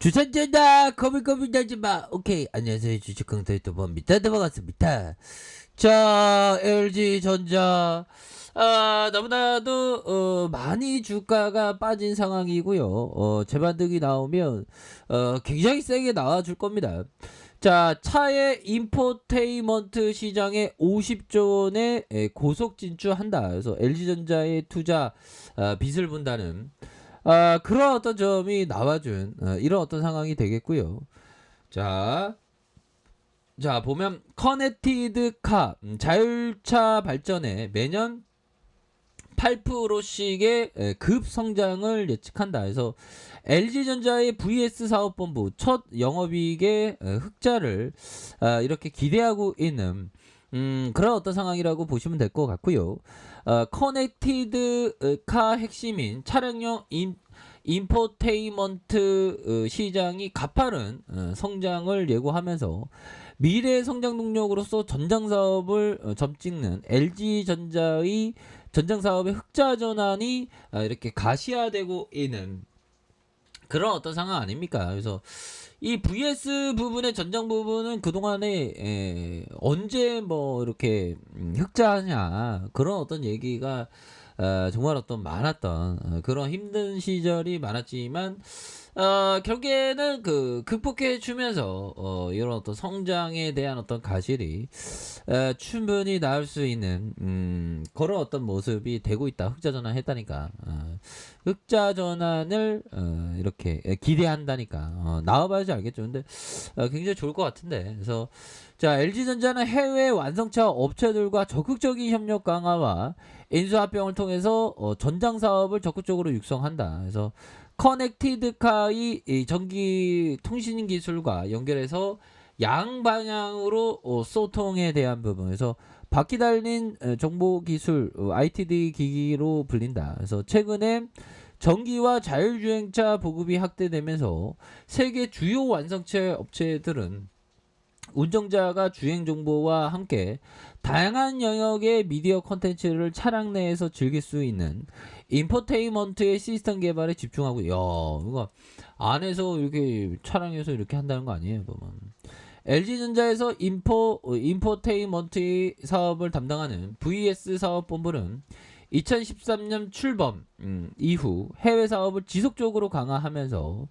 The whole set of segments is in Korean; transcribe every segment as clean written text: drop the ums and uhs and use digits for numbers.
주선전다 거물거물하지마. 오케이, 안녕하세요. 주식강사 유튜버입니다. 넘어갔습니다. 자, LG전자 너무나도 많이 주가가 빠진 상황이고요. 재반등이 나오면 굉장히 세게 나와줄 겁니다. 자, 차의 인포테인먼트 시장에 50조 원의 고속 진출한다. 그래서 LG전자의 투자 빚을 본다는 그런 어떤 점이 나와준 이런 어떤 상황이 되겠고요. 자, 보면 커넥티드 카 자율차 발전에 매년 8%씩의 급 성장을 예측한다. 그래서 LG전자의 VS 사업본부 첫 영업이익의 흑자를 이렇게 기대하고 있는 그런 어떤 상황이라고 보시면 될 것 같고요. 커넥티드 카 핵심인 차량용 인포테인먼트 시장이 가파른 성장을 예고하면서 미래 성장 동력으로서 전장 사업을 점찍는 LG전자의 전장 사업의 흑자 전환이 이렇게 가시화되고 있는 그런 어떤 상황 아닙니까? 그래서 이 VS 부분의 전장 부분은 그동안에 언제 뭐 이렇게 흑자하냐 그런 어떤 얘기가 정말 어떤 많았던 그런 힘든 시절이 많았지만 결국에는 그 극복해 주면서 이런 어떤 성장에 대한 어떤 가실이 충분히 나올 수 있는 그런 어떤 모습이 되고 있다. 흑자 전환했다니까. 흑자 전환을 이렇게 기대한다니까. 나와봐야지 알겠죠. 근데 굉장히 좋을 것 같은데. 그래서 자, LG전자는 해외 완성차 업체들과 적극적인 협력 강화와 인수합병을 통해서 전장 사업을 적극적으로 육성한다. 그래서 커넥티드카의 전기 통신 기술과 연결해서 양방향으로 소통에 대한 부분에서 바퀴 달린 정보 기술 ITD 기기로 불린다. 그래서 최근에 전기와 자율주행차 보급이 확대되면서 세계 주요 완성체 업체들은 운전자가 주행 정보와 함께 다양한 영역의 미디어 콘텐츠를 차량 내에서 즐길 수 있는 인포테인먼트의 시스템 개발에 집중하고, 야, 이거 안에서 이렇게 차량에서 이렇게 한다는 거 아니에요, 그러면. LG전자에서 인포테인먼트 사업을 담당하는 VS 사업본부는 2013년 출범 이후 해외 사업을 지속적으로 강화하면서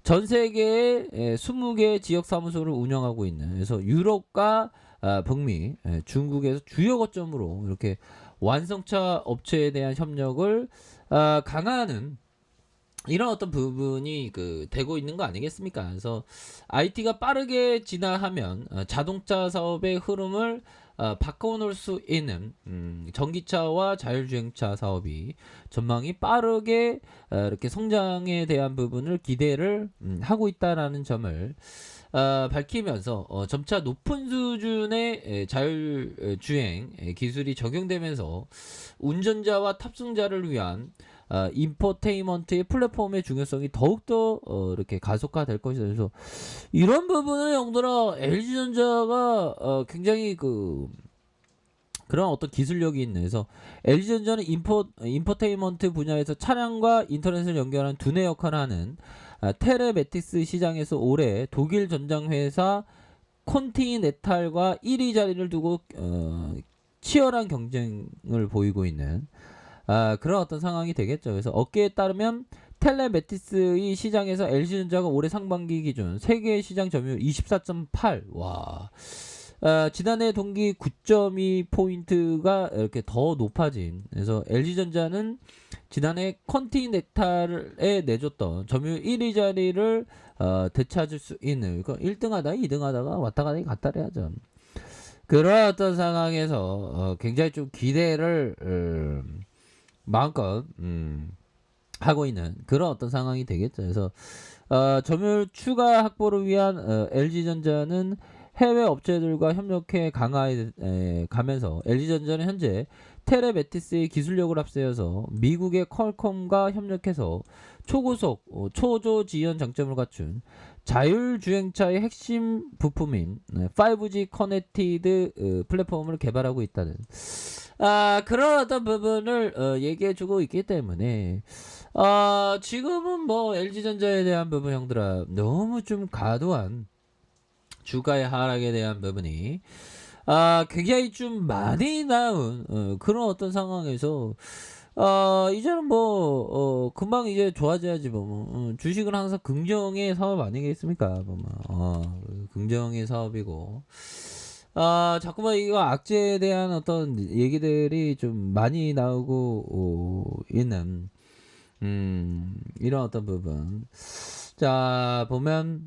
전 세계에 20개 지역 사무소를 운영하고 있는, 그래서 유럽과 북미, 중국에서 주요 거점으로 이렇게 완성차 업체에 대한 협력을 강화하는 이런 어떤 부분이 되고 있는 거 아니겠습니까? 그래서 IT가 빠르게 진화하면 자동차 사업의 흐름을 바꿔놓을 수 있는 전기차와 자율주행차 사업이 전망이 빠르게 이렇게 성장에 대한 부분을 기대를 하고 있다라는 점을 밝히면서 점차 높은 수준의 자율주행 기술이 적용되면서 운전자와 탑승자를 위한 인포테인먼트의 플랫폼의 중요성이 더욱더 이렇게 가속화될 것이다. 그래서 이런 부분을 영들아 LG전자가 굉장히 그런 어떤 기술력이 있는, 그래서 LG전자는 인포테인먼트 분야에서 차량과 인터넷을 연결하는 두뇌 역할을 하는 테레메틱스 시장에서 올해 독일 전장 회사 콘티네탈과 1위 자리를 두고 치열한 경쟁을 보이고 있는 그런 어떤 상황이 되겠죠. 그래서 업계에 따르면 텔레메티스의 시장에서 LG전자가 올해 상반기 기준 세계 시장 점유율 24.8. 와. 지난해 동기 9.2포인트가 이렇게 더 높아진. 그래서 LG전자는 지난해 컨티넥탈에 내줬던 점유율 1위 자리를 되찾을 수 있는, 그러니까 1등하다 2등하다가 왔다 갔다 해야죠. 그런 어떤 상황에서 굉장히 좀 기대를 마음껏 하고 있는 그런 어떤 상황이 되겠죠. 그래서 점유율 추가 확보를 위한 LG전자는 해외 업체들과 협력해 강화해 가면서 LG전자는 현재 테레메티스의 기술력을 앞세워서 미국의 퀄컴과 협력해서 초고속 초조 지연 장점을 갖춘 자율주행차의 핵심 부품인 5G 커넥티드 플랫폼을 개발하고 있다는 그런 어떤 부분을 얘기해주고 있기 때문에 지금은 뭐 LG전자에 대한 부분 형들아 너무 좀 과도한 주가의 하락에 대한 부분이 굉장히 좀 많이 나온 그런 어떤 상황에서 이제는 뭐 금방 이제 좋아져야지 뭐 주식은 항상 긍정의 사업 아니겠습니까? 보면 긍정의 사업이고 자꾸만 이거 악재에 대한 어떤 얘기들이 좀 많이 나오고 있는 이런 어떤 부분. 자 보면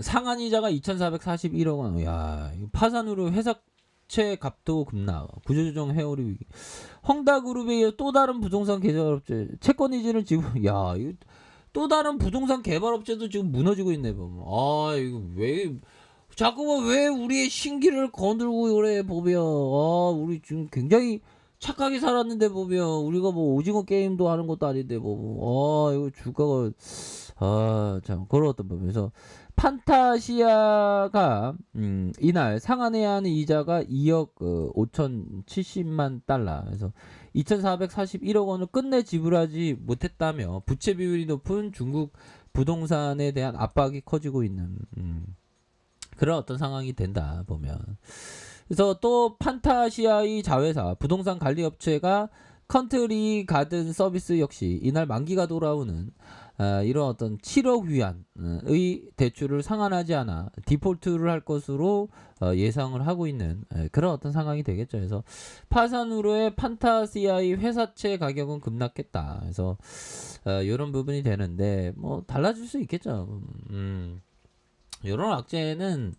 상한이자가 2,441억 원. 야, 이거 파산으로 회사채 값도 급락. 구조조정 회오리 위기. 헝다그룹에 이어 또 다른 부동산 개발업체 채권 이전을 지금 이거 또 다른 부동산 개발업체도 지금 무너지고 있네 보면. 이거 왜 자꾸만 왜 우리의 신기를 거들고 그래 보면. 우리 지금 굉장히 착하게 살았는데 보면 우리가 뭐 오징어 게임도 하는 것도 아닌데 보면 이거 주가가 참 그런 어떤 부분에서 판타시아가 이날 상한해야 하는 이자가 2억 5,070만 달러 그래서 2,441억 원을 끝내 지불하지 못했다며 부채 비율이 높은 중국 부동산에 대한 압박이 커지고 있는 그런 어떤 상황이 된다 보면. 그래서 또 판타시아의 자회사 부동산 관리업체가 컨트리 가든 서비스 역시 이날 만기가 돌아오는 이런 어떤 7억 위안의 대출을 상환하지 않아 디폴트를 할 것으로 예상을 하고 있는 그런 어떤 상황이 되겠죠. 그래서 파산 후로의 판타시아의 회사채 가격은 급락했다. 그래서 이런 부분이 되는데 뭐 달라질 수 있겠죠. 이런 악재는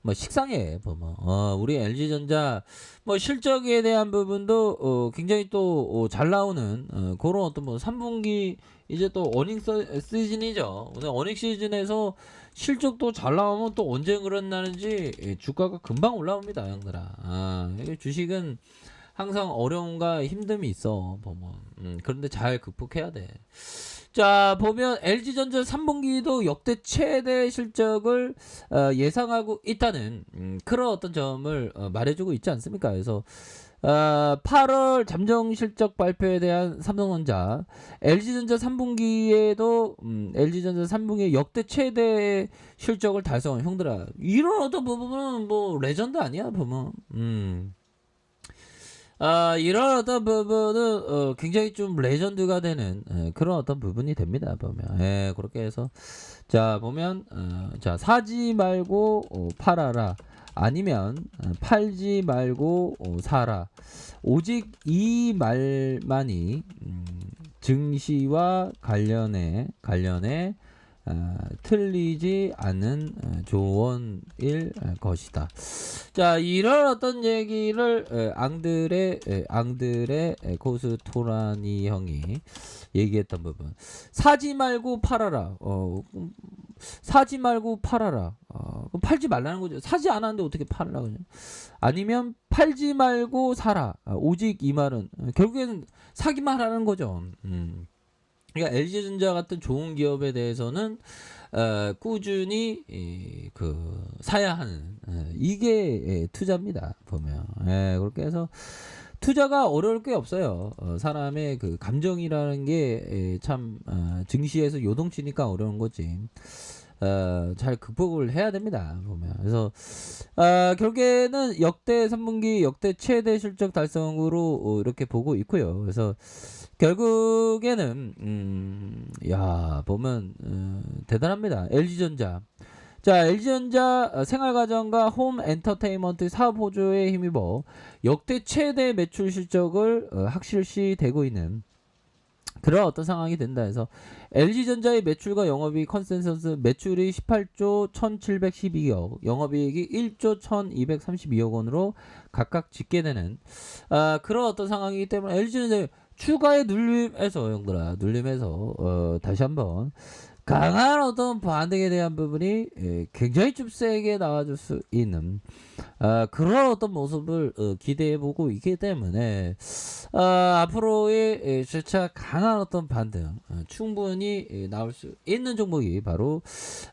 뭐 식상해 보면 우리 LG전자 뭐 실적에 대한 부분도 굉장히 또 잘 나오는 그런 어떤 뭐 3분기 이제 또 어닝 시즌이죠. 오늘 어닝 시즌에서 실적도 잘 나오면 또 언제 그랬나는지 주가가 금방 올라옵니다, 형들아. 이게 주식은 항상 어려움과 힘듦이 있어 보면 그런데 잘 극복해야 돼. 자 보면 LG전자 3분기도 역대 최대 실적을 예상하고 있다는 그런 어떤 점을 말해주고 있지 않습니까? 그래서 8월 잠정 실적 발표에 대한 삼성전자 LG전자 3분기에도 LG전자 3분기 역대 최대 실적을 달성한 형들아 이런 어떤 부분은 뭐 레전드 아니야 보면 이런 어떤 부분은 굉장히 좀 레전드가 되는 그런 어떤 부분이 됩니다 보면. 그렇게 해서 자 보면 자 사지 말고 팔아라 아니면 팔지 말고 사라 오직 이 말만이 증시와 관련해 틀리지 않은 조언일 것이다. 자 이런 어떤 얘기를 앙드레 코스토라니 형이 얘기했던 부분. 사지 말고 팔아라. 사지 말고 팔아라. 그럼 팔지 말라는 거죠. 사지 않았는데 어떻게 팔으라고 그러냐. 아니면 팔지 말고 사라. 오직 이 말은 결국에는 사기만 하는 거죠. 그러니까 LG전자 같은 좋은 기업에 대해서는 꾸준히 사야 하는 이게 투자입니다 보면. 그렇게 해서 투자가 어려울 게 없어요. 사람의 그 감정이라는 게 참 증시에서 요동치니까 어려운 거지. 잘 극복을 해야 됩니다 보면. 그래서 결국에는 역대 3분기 역대 최대 실적 달성으로 이렇게 보고 있고요. 그래서 결국에는 보면 대단합니다. LG전자. 자 LG전자 생활가전과 홈 엔터테인먼트 사업 호조에 힘입어 역대 최대 매출 실적을 확실시되고 있는 그런 어떤 상황이 된다 해서 LG전자의 매출과 영업이익 컨센서스 매출이 18조 1712억 영업이익이 1조 1232억 원으로 각각 집계 되는 그런 어떤 상황이기 때문에 LG전자 추가의 눌림에서 형들아 눌림에서 다시 한번 강한 어떤 반등에 대한 부분이 굉장히 좀 세게 나와줄 수 있는 그런 어떤 모습을 기대해보고 있기 때문에 앞으로의 재차 강한 어떤 반등 충분히 나올 수 있는 종목이 바로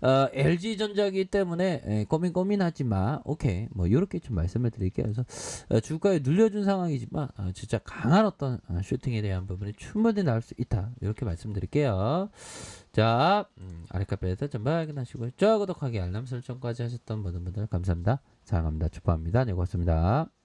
LG전자이기 때문에 고민하지 마. 오케이. 뭐 이렇게 좀 말씀을 드릴게요. 그래서 주가에 눌려준 상황이지만 진짜 강한 어떤 슈팅에 대한 부분이 충분히 나올 수 있다. 이렇게 말씀드릴게요. 자, 아랫카페에서 전부 확인하시고요. 구독하기 알람 설정까지 하셨던 모든 분들 감사합니다. 사랑합니다. 축복합니다. 네, 고맙습니다.